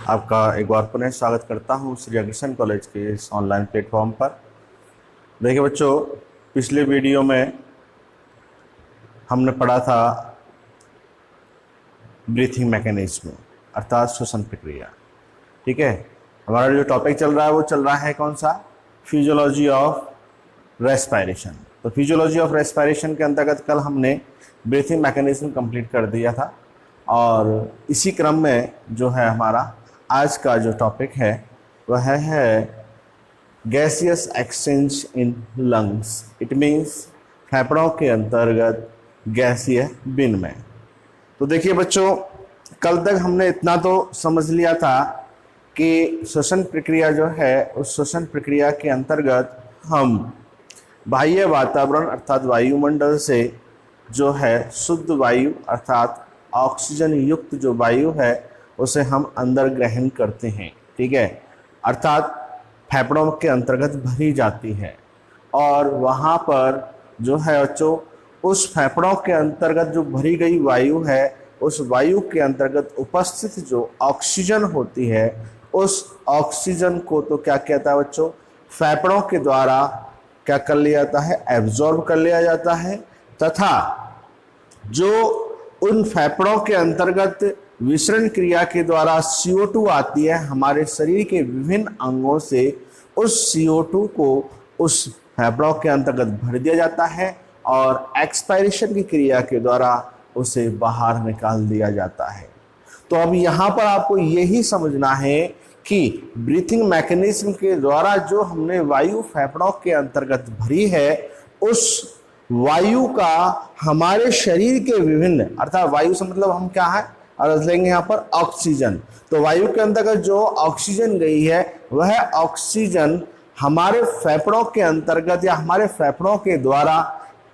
आपका एक बार पुनः स्वागत करता हूं श्री अग्रसेन कॉलेज के इस ऑनलाइन प्लेटफॉर्म पर। देखिए बच्चों, पिछले वीडियो में हमने पढ़ा था ब्रीथिंग मैकेनिज्म अर्थात श्वसन प्रक्रिया। ठीक है, हमारा जो टॉपिक चल रहा है वो चल रहा है कौन सा, फिजियोलॉजी ऑफ रेस्पिरेशन। तो फिजियोलॉजी ऑफ रेस्पिरेशन के अंतर्गत कल हमने ब्रीथिंग मैकेनिज्म कंप्लीट कर दिया था और इसी क्रम में जो है हमारा आज का जो टॉपिक है वह है gaseous exchange in lungs. It means फेफड़ों के अंतर्गत गैसीय विनिमय। तो देखिए बच्चों, कल तक हमने इतना तो समझ लिया था कि श्वसन प्रक्रिया जो है उस श्वसन प्रक्रिया के अंतर्गत हम बाह्य वातावरण अर्थात वायुमंडल से जो है शुद्ध वायु अर्थात ऑक्सीजन युक्त जो वायु है उसे हम अंदर ग्रहण करते हैं। ठीक है, अर्थात फेफड़ों के अंतर्गत भरी जाती है और वहाँ पर जो है बच्चों उस फेफड़ों के अंतर्गत जो भरी गई वायु है उस वायु के अंतर्गत उपस्थित जो ऑक्सीजन होती है उस ऑक्सीजन को तो क्या कहता है बच्चों, फेफड़ों के द्वारा क्या कर लिया जाता है, एब्जॉर्ब कर लिया जाता है तथा जो उन फेफड़ों के अंतर्गत विसरण क्रिया के द्वारा CO2 आती है हमारे शरीर के विभिन्न अंगों से, उस CO2 को उस फेफड़ों के अंतर्गत भर दिया जाता है और एक्सपायरेशन की क्रिया के द्वारा उसे बाहर निकाल दिया जाता है। तो अब यहाँ पर आपको यही समझना है कि ब्रीथिंग मैकेनिज्म के द्वारा जो हमने वायु फेफड़ों के अंतर्गत भरी है उस वायु का हमारे शरीर के विभिन्न अर्थात वायु से मतलब हम क्या है और लेंगे यहाँ पर ऑक्सीजन। तो वायु के अंतर्गत जो ऑक्सीजन गई है वह ऑक्सीजन हमारे फेफड़ों के अंतर्गत या हमारे फेफड़ों के द्वारा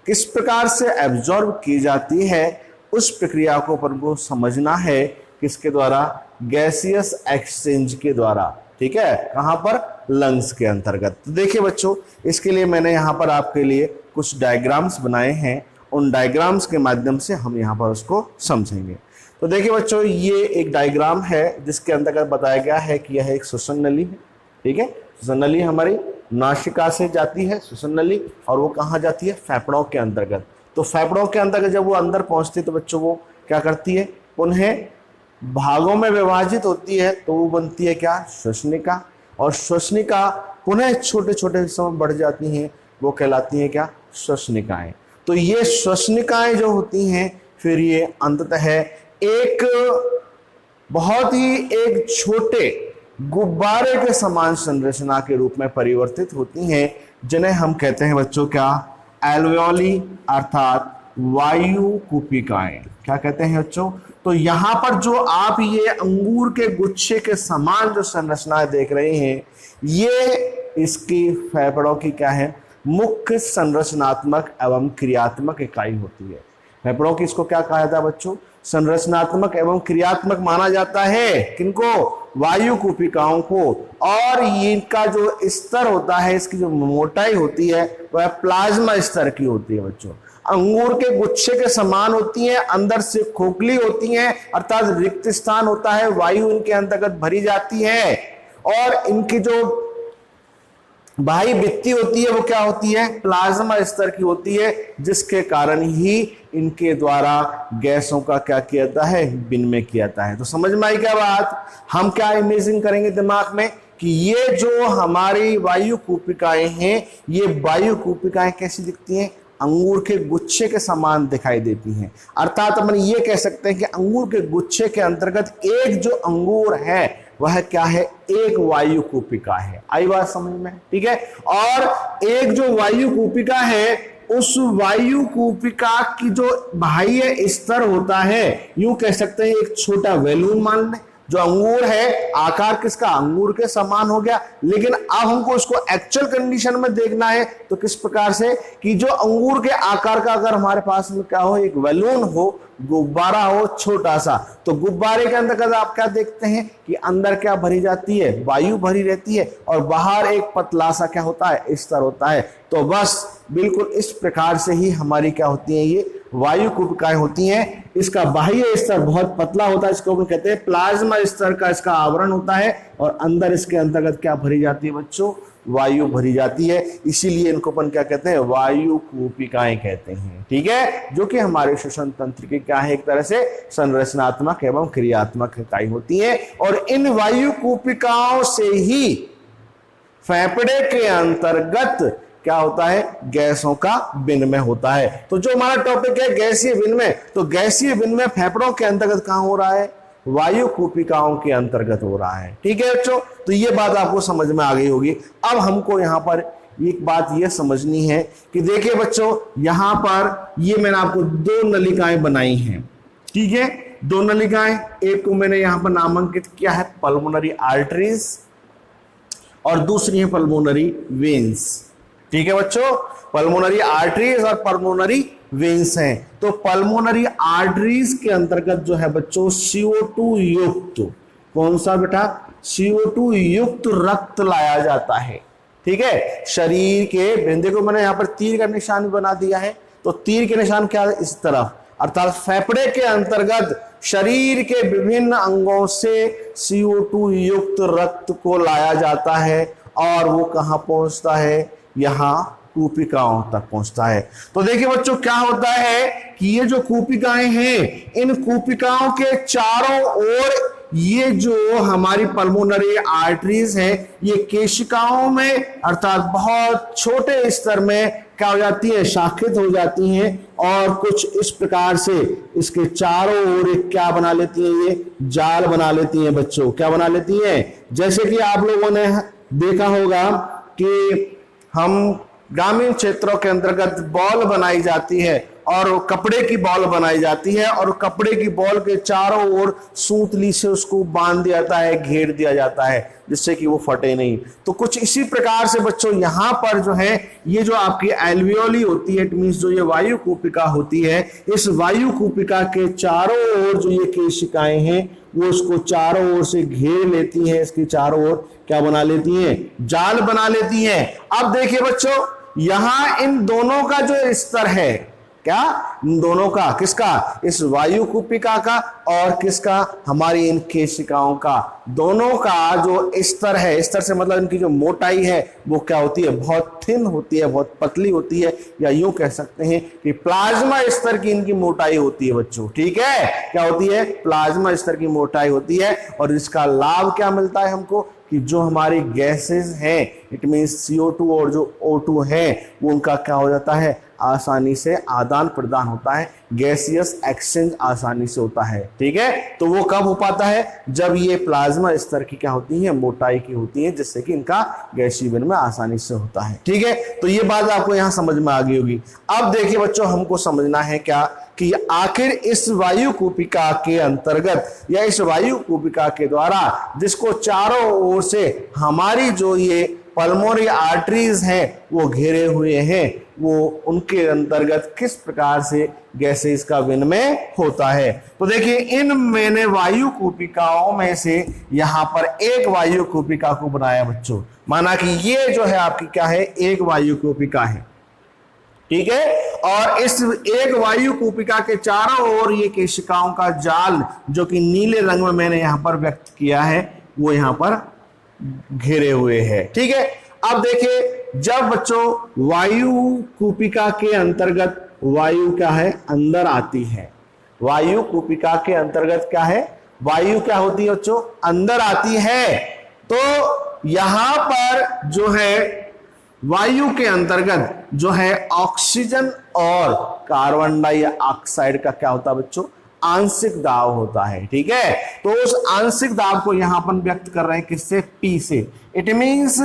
किस प्रकार से एब्जॉर्ब की जाती है उस प्रक्रिया को अपन को समझना है। किसके द्वारा, गैसियस एक्सचेंज के द्वारा। ठीक है, कहाँ पर, लंग्स के अंतर्गत। तो देखिए बच्चों, इसके लिए मैंने यहाँ पर आपके लिए कुछ डायग्राम्स बनाए हैं, उन डायग्राम्स के माध्यम से हम यहाँ पर उसको समझेंगे। तो देखिए बच्चों, ये एक डायग्राम है जिसके अंतर्गत बताया गया है कि यह एक श्वसन नली है। ठीक है, श्वसन नली हमारी नासिका से जाती है श्वसन नली और वो कहाँ जाती है, फेफड़ों के अंतर्गत। तो फेफड़ों के अंतर्गत जब वो अंदर पहुंचती है तो बच्चों वो क्या करती है, उन्हें भागों में विभाजित होती है तो वो बनती है क्या, श्वसनिका। और श्वसनिका पुनः छोटे छोटे हिस्सों में बढ़ जाती हैं, वो कहलाती हैं क्या, श्वसनिकाएं। तो ये श्वसनिकाएं जो होती हैं फिर ये अंततः एक बहुत ही एक छोटे गुब्बारे के समान संरचना के रूप में परिवर्तित होती हैं, जिन्हें हम कहते हैं बच्चों क्या, एल्वेओली अर्थात वायु कूपिकाएं। क्या कहते हैं बच्चों, तो यहां पर जो आप ये अंगूर के गुच्छे के समान जो संरचनाएं देख रहे हैं ये इसकी फेफड़ों की क्या है, मुख्य संरचनात्मक एवं क्रियात्मक इकाई होती है। फेफड़ों की इसको क्या कहा जाता है बच्चों, संरचनात्मक एवं क्रियात्मक माना जाता है। किनको, वायु कूपिकाओं को। और इनका जो स्तर होता है, इसकी जो मोटाई होती है वह प्लाज्मा स्तर की होती है बच्चों। अंगूर के गुच्छे के समान होती हैं, अंदर से खोखली होती हैं अर्थात रिक्त स्थान होता है, वायु इनके अंतर्गत भरी जाती है और इनकी जो बाह्य भित्ति होती है वो क्या होती है, प्लाज्मा स्तर की होती है, जिसके कारण ही इनके द्वारा गैसों का क्या किया जाता है, विनिमय किया जाता है। तो समझ में आई क्या बात, हम क्या इमेजिन करेंगे दिमाग में कि ये जो हमारी वायु कूपिकाएं हैं ये वायु कूपिकाएं कैसी दिखती हैं, अंगूर के गुच्छे के समान दिखाई देती हैं। अर्थात अपन ये कह सकते हैं कि अंगूर के गुच्छे के अंतर्गत एक जो अंगूर है वह क्या है, एक वायु कूपिका है। आई बात समझ में, ठीक है। और एक जो वायु कूपिका है उस वायु कूपिका की जो बाह्य स्तर होता है, यूं कह सकते हैं एक छोटा बैलून मान लें। जो अंगूर है आकार किसका, अंगूर के समान हो गया, लेकिन अब हमको उसको एक्चुअल कंडीशन में देखना है तो किस प्रकार से कि जो अंगूर के आकार का अगर हमारे पास में क्या हो, एक बैलून हो, गुब्बारा हो छोटा सा, तो गुब्बारे के अंदर आप क्या देखते हैं कि अंदर क्या भरी जाती है, वायु भरी रहती है और बाहर एक पतला सा क्या होता है, स्तर होता है। तो बस बिल्कुल इस प्रकार से ही हमारी क्या होती है, ये वायु कूपिकाएं होती हैं। इसका बाह्य स्तर बहुत पतला होता है, इसको कहते हैं प्लाज्मा स्तर का इसका आवरण होता है, और अंदर इसके अंतर्गत क्या भरी जाती है बच्चों, वायु भरी जाती है। इसीलिए इनको अपन क्या कहते हैं, वायु कूपिकाएं कहते हैं। ठीक है, जो कि हमारे श्वसन तंत्र की क्या है, एक तरह से संरचनात्मक एवं क्रियात्मक इकाई होती है। और इन वायु कूपिकाओं से ही फेफड़े के अंतर्गत क्या होता है, गैसों का विनिमय होता है। तो जो हमारा टॉपिक है गैसीय विनिमय, तो गैसीय विनिमय फेफड़ों के अंतर्गत कहां हो रहा है, वायु कूपिकाओं के अंतर्गत हो रहा है। ठीक है बच्चों, तो ये बात आपको समझ में आ गई होगी। अब हमको यहां पर एक बात ये समझनी है कि देखिए बच्चों, यहां पर ये मैंने आपको दो नलिकाएं बनाई हैं। ठीक है, दो नलिकाएं, एक को मैंने यहां पर नामांकित किया है पल्मोनरी आर्टरीज और दूसरी है पल्मोनरी वेन्स। ठीक है बच्चों, पल्मोनरी आर्टरीज और पल्मोनरी वेन्स हैं। तो पल्मोनरी आर्टरीज के अंतर्गत जो है बच्चों CO2 युक्त, कौन सा बेटा, CO2 युक्त रक्त लाया जाता है। ठीक है, शरीर के बिंदु को मैंने यहां पर तीर का निशान भी बना दिया है, तो तीर के निशान क्या है, इस तरफ, अर्थात फेफड़े के अंतर्गत शरीर के विभिन्न अंगों से CO2 युक्त रक्त को लाया जाता है, और वो कहां पहुंचता है, यहां कूपिकाओं तक पहुंचता है। तो देखिए बच्चों, क्या होता है कि ये जो कूपिकाएं हैं, इन कूपिकाओं के चारों ओर ये जो हमारी पल्मोनरी आर्टरीज है, ये केशिकाओं में अर्थात बहुत छोटे स्तर में क्या हो जाती है, शाखित हो जाती हैं, और कुछ इस प्रकार से इसके चारों ओर एक क्या बना लेती हैं, ये जाल बना लेती हैं बच्चों। क्या बना लेती हैं, जैसे कि आप लोगों ने देखा होगा कि हम ग्रामीण क्षेत्रों के अंतर्गत बॉल बनाई जाती है, और कपड़े की बॉल बनाई जाती है, और कपड़े की बॉल के चारों ओर सूतली से उसको बांध दिया जाता है, घेर दिया जाता है, जिससे कि वो फटे नहीं। तो कुछ इसी प्रकार से बच्चों यहाँ पर जो है, ये जो आपकी एल्वियोली होती है, इट मींस जो ये वायु कूपिका होती है, इस वायु कूपिका के चारों ओर जो ये केशिकाएं हैं, वो उसको चारों ओर से घेर लेती हैं, इसकी चारों ओर क्या बना लेती हैं, जाल बना लेती हैं। अब देखिए बच्चों, यहां इन दोनों का जो स्तर है, क्या, इन दोनों का, किसका, इस वायु कूपिका का और किसका, हमारी इन केशिकाओं का, दोनों का जो स्तर है, स्तर से मतलब इनकी जो मोटाई है वो क्या होती है, बहुत थिन होती है, बहुत पतली होती है, या यूं कह सकते हैं कि प्लाज्मा स्तर की इनकी मोटाई होती है बच्चों। ठीक है, क्या होती है, प्लाज्मा स्तर की मोटाई होती है। और इसका लाभ क्या मिलता है हमको, कि जो हमारी गैसेस हैं, इट मींस CO2 और जो O2 है, वो उनका क्या हो जाता है, आसानी से आदान प्रदान होता है, गैसियस एक्सचेंज आसानी से होता है। ठीक है, तो वो कब हो पाता है, जब ये प्लाज्मा स्तर की क्या होती है, मोटाई की होती है, जिससे कि इनका गैसीय विनिमय आसानी से होता है। ठीक है, तो ये बात आपको यहां समझ में आ गई होगी। अब देखिए बच्चों, हमको समझना है क्या, कि आखिर इस वायु कूपिका के अंतर्गत या इस वायु कूपिका के द्वारा जिसको चारों ओर से हमारी जो ये पल्मोनरी आर्टरीज हैं वो घेरे हुए हैं, वो उनके अंतर्गत किस प्रकार से गैसेस का विनिमय होता है। तो देखिए, इन मैंने वायु कूपिकाओं में से यहां पर एक वायु कूपिका को बनाया बच्चों, माना कि ये जो है आपकी क्या है, एक वायु कूपिका है। ठीक है, और इस एक वायु कूपिका के चारों ओर ये केशिकाओं का जाल, जो कि नीले रंग में मैंने यहां पर व्यक्त किया है, वो यहां पर घेरे हुए हैं। ठीक है, अब देखिए, जब बच्चों वायु कूपिका के अंतर्गत वायु क्या है, अंदर आती है, वायु कूपिका के अंतर्गत क्या है, वायु क्या होती है बच्चों, अंदर आती है। तो यहां पर जो है वायु के अंतर्गत जो है ऑक्सीजन और कार्बन डाइऑक्साइड का क्या होता है बच्चों, आंशिक दाब होता है। ठीक है, तो उस आंशिक दाब को यहां पर व्यक्त कर रहे हैं किससे, P से। इट मींस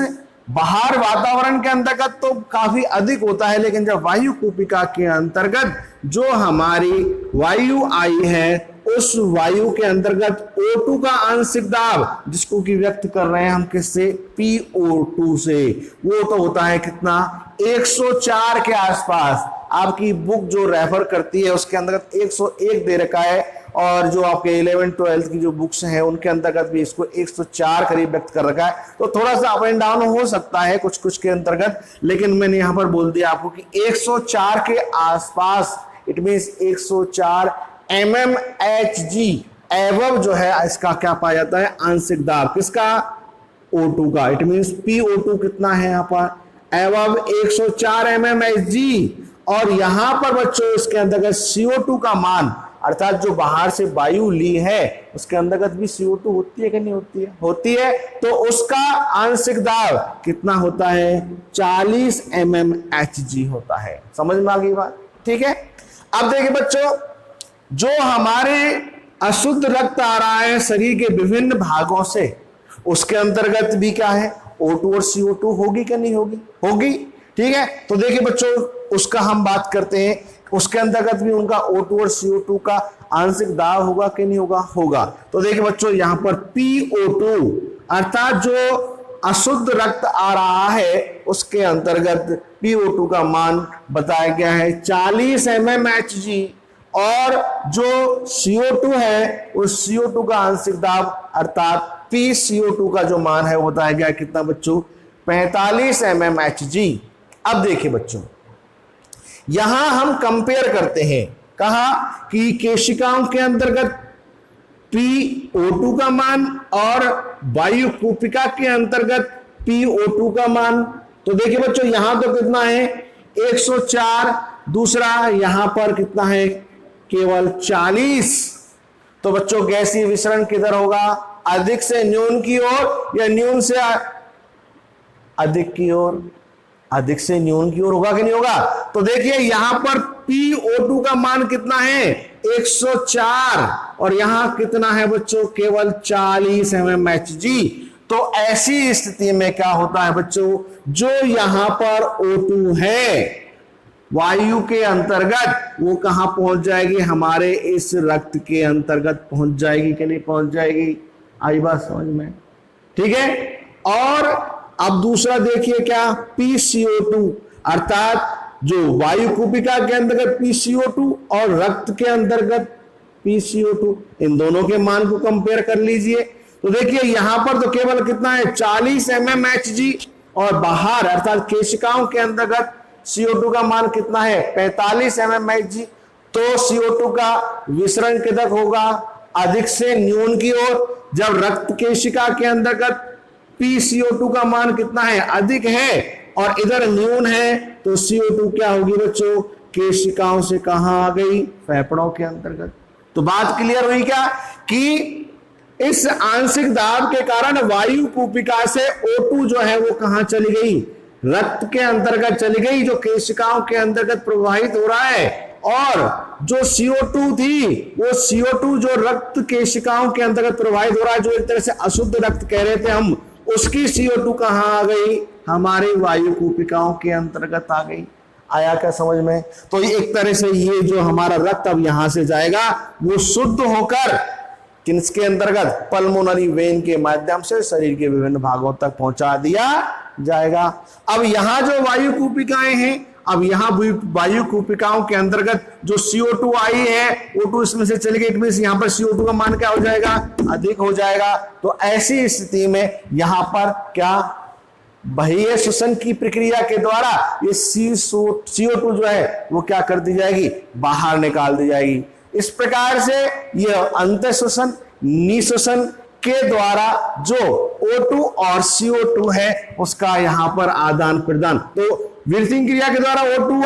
बाहर वातावरण के अंतर्गत तो काफी अधिक होता है, लेकिन जब वायु कूपिका के अंतर्गत जो हमारी वायु आई है, उस वायु के अंतर्गत O2 का आंशिक दाब, जिसको कि व्यक्त कर रहे हैं हम किससे, PO2 से, वो तो होता है कितना, 104 के आसपास। आपकी बुक जो रेफर करती है उसके अंतर्गत 101 दे रखा है, और जो आपके 11th-12th की जो बुक्स हैं उनके अंतर्गत भी इसको 104 करीब व्यक्त कर रखा है। तो थोड़ा सा अप एंड डाउन हो सकता है कुछ कुछ के अंतर्गत, लेकिन मैंने यहां पर बोल दिया आपको कि 104 के आसपास, इट मींस 104 mmHg एवब जो है इसका क्या पाया जाता है, आंशिक दाब किसका, O2 का। इट मींस PO2 कितना है यहाँ पर, एवब 104 mmHg। और यहां पर बच्चों इसके अंतर्गत CO2 का मान, अर्थात जो बाहर से वायु ली है उसके अंतर्गत भी CO2 होती है कि नहीं होती है, होती है। तो उसका आंशिक दाब कितना होता है, 40 mmHg होता है। समझ में आ गई बात, ठीक है। अब देखिए बच्चों, जो हमारे अशुद्ध रक्त आ रहा है शरीर के विभिन्न भागों से, उसके अंतर्गत भी क्या है, O2 और CO2 होगी कि नहीं होगी, होगी, ठीक है। तो देखिए बच्चों, उसका हम बात करते हैं, उसके अंतर्गत भी उनका O2 और CO2 का आंशिक दाब होगा कि नहीं होगा, होगा। तो देखिए बच्चों, यहां पर PO2 अर्थात जो अशुद्ध रक्त आ रहा है उसके अंतर्गत PO2 का मान बताया गया है 40 mmHg, और जो CO2 है उस CO2 का आंशिक दाब अर्थात PCO2 का जो मान है वो बताया गया है कितना बच्चों, 45 mmHg। अब देखिए बच्चों, यहां हम कंपेयर करते हैं, कहा कि केशिकाओं के अंतर्गत PO2 का मान और वायु कूपिका के अंतर्गत PO2 का मान। तो देखिए बच्चों, यहां तो कितना है 104, दूसरा यहां पर कितना है, केवल 40। तो बच्चों गैसीय विसरण किधर होगा, अधिक से न्यून की ओर या न्यून से अधिक की ओर, अधिक से न्यून की ओर होगा कि नहीं होगा। तो देखिए यहां पर PO2 का मान कितना है, 104, और यहां कितना है बच्चों, केवल 40 mmHg। तो ऐसी स्थिति में क्या होता है बच्चों, जो यहां पर O2 है वायु के अंतर्गत, वो कहां पहुंच जाएगी, हमारे इस रक्त के अंतर्गत पहुंच जाएगी कि नहीं पहुंच जाएगी, आई बात समझ में, ठीक है। और अब दूसरा देखिए क्या, PCO2 अर्थात जो वायु कूपिका के अंतर्गत PCO2 और रक्त के अंतर्गत PCO2, इन दोनों के मान को कंपेयर कर लीजिए। तो देखिए यहां पर तो केवल कितना है, 40 mmHg, और बाहर अर्थात केशिकाओं के अंतर्गत CO2 का मान कितना है, 45 mmHg। तो CO2 का विसरण किधर होगा, अधिक से न्यून की ओर। जब रक्त केशिका के अंतर्गत PCO2 का मान कितना है, अधिक है, और इधर न्यून है, तो CO2 क्या होगी बच्चों, केशिकाओं से कहां आ गई, फेफड़ों के अंतर्गत। तो बात क्लियर हुई क्या, कि इस आंशिक दाब के कारण वायु कूपिका से O2 जो है वो कहां चली गई, रक्त के अंतर्गत चली गई, जो केशिकाओं के अंतर्गत प्रवाहित हो रहा है। और जो CO2 थी, वो CO2 जो रक्त केशिकाओं के अंतर्गत प्रवाहित हो रहा है, जो एक तरह से अशुद्ध रक्त कह रहे थे हम, उसकी CO2 कहां आ गई, हमारे वायु कूपिकाओं के अंतर्गत आ गई। आया क्या समझ में। तो एक तरह से ये जो हमारा रक्त अब यहां से जाएगा वो शुद्ध होकर किसके अंतर्गत, पल्मोनरी वेन के माध्यम से शरीर के विभिन्न भागों तक पहुंचा दिया जाएगा। अब यहां जो वायु कूपिकाएं हैं, अब यहां वायु कूपिकाओं के अंतर्गत जो CO2 आई है, O2 इसमें से चली गई, यहां पर CO2 का मान क्या हो जाएगा, अधिक हो जाएगा। तो ऐसी स्थिति में यहां पर क्या, बाह्य श्वसन की प्रक्रिया के द्वारा ये CO2 जो है वो क्या कर दी जाएगी, बाहर निकाल दी जाएगी। इस प्रकार से यह अंत श्वसन, निश्वसन के द्वारा जो O2 और CO2 है उसका यहां पर आदान प्रदान, तो ब्रीथिंग क्रिया के द्वारा O2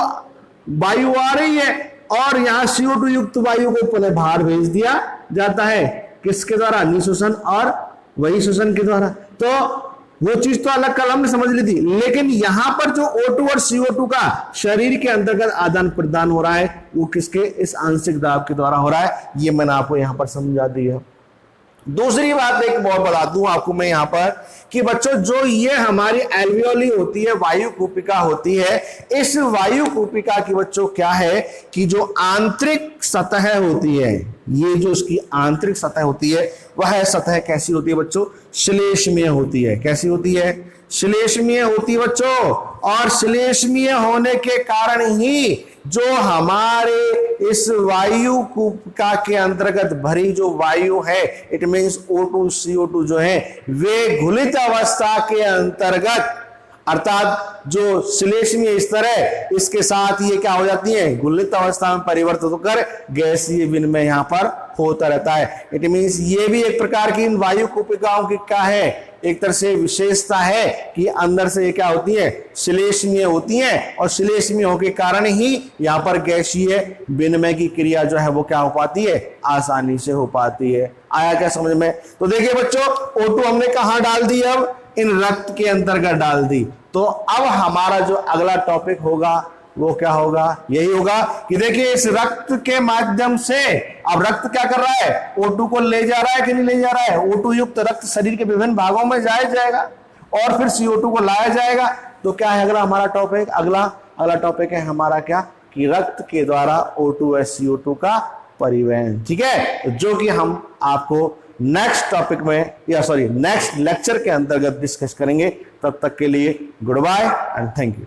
वायु आ रही है और यहां CO2 युक्त वायु को पुनः बाहर भेज दिया जाता है, किसके द्वारा, निश्वसन और वही श्वसन के द्वारा। तो वो चीज तो अलग कल हमने समझ ली थी, लेकिन यहां पर जो O2 और CO2 का शरीर के अंतर्गत आदान प्रदान हो रहा है वो किसके, इस आंशिक दाब के द्वारा हो रहा है। ये मैंने आपको यहां पर समझा दिया। दूसरी बात एक बहुत बता दूं आपको मैं यहां पर कि बच्चों जो ये हमारी एल्वियोली होती है, वायु कूपिका होती है, इस वायु कूपिका की बच्चों क्या है कि जो आंतरिक सतह होती है, ये जो उसकी आंतरिक सतह होती है वह सतह कैसी होती है बच्चों, श्लेष्मीय होती है। कैसी होती है, श्लेष्मीय होती है बच्चों। और श्लेष्मीय होने के कारण ही जो हमारे इस वायु कूपिका के अंतर्गत भरी जो वायु है, इट मीन्स O2 CO2 जो है वे घुलित अवस्था के अंतर्गत, अर्थात जो श्लेष्मीय स्तर है इसके साथ ये क्या हो जाती है, घुलित अवस्था में परिवर्तित होकर गैसीय विनिमय यहां पर होता रहता है। इट मीन्स ये भी एक प्रकार की इन वायु कूपिकाओं की क्या है, एक तरह से विशेषता है कि अंदर से ये क्या होती है, श्लेष्मीय होती हैं, और श्लेष्मीय होने के कारण ही यहां पर गैसीय विनिमय की क्रिया जो है वो क्या हो पाती है, आसानी से हो पाती है। आया क्या समझ में? तो देखिए बच्चों, O2 हमने कहां डाल दी, अब इन रक्त के अंतर्गत डाल दी। तो अब हमारा जो अगला टॉपिक होगा वो क्या होगा, यही होगा कि देखिए इस रक्त के माध्यम से अब रक्त क्या कर रहा है, O2 को ले जा रहा है कि नहीं ले जा रहा है, O2 युक्त रक्त शरीर के विभिन्न भागों में जाया जाएगा और फिर CO2 को लाया जाएगा। तो क्या है अगला हमारा टॉपिक, अगला टॉपिक है हमारा क्या, कि रक्त के द्वारा O2 का परिवहन। ठीक है, जो कि हम आपको नेक्स्ट टॉपिक में नेक्स्ट लेक्चर के अंतर्गत डिस्कस करेंगे। तब तक के लिए good bye and thank you.